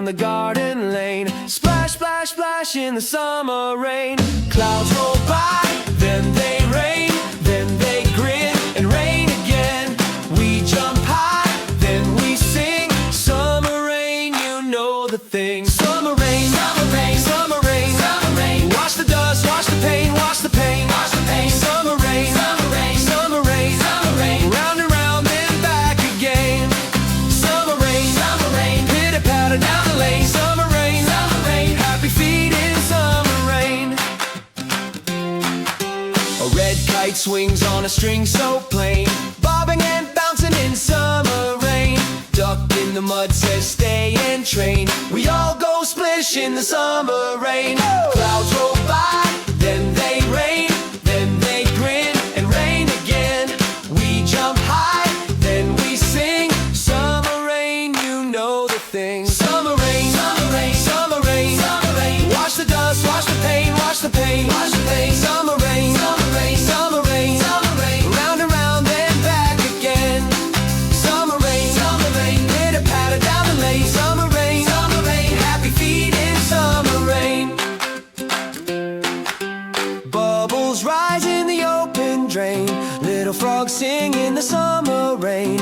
the garden lane. Splash, splash, splash in the summer rain. Clouds roll by, then they rain, then they grin and rain again. We jump high, then we sing. Summer rain, you know the thing. Summer rain, summer rain, summer rain, summer rain. Wash the dust, wash the pain, wash the pain, wash the pain. Summer rain, summer rain, summer rain, summer rain. Round and round and back again. Summer rain, pitter patter down the lane. Summer rain, happy feet in summer rain. A red kite swings on a string so plain, bobbing and bouncing in summer rain. Duck in the mud says stay and train. We all go splish in the summer rain. Clouds roll by, then they rain, then they grin and rain again. We jump high, then we sing. Summer rain, you know the thing. Summer rain, summer rain, summer rain, summer rain. Wash the dust, wash the pain, wash the pain, wash the pain. Summer rain, summer rain, summer rain, summer rain. Round and round and back again. Summer rain, pitter patter down the lane. Summer rain, happy feet in summer rain. Bubbles rise in the open drain. Little frogs sing in the summer rain.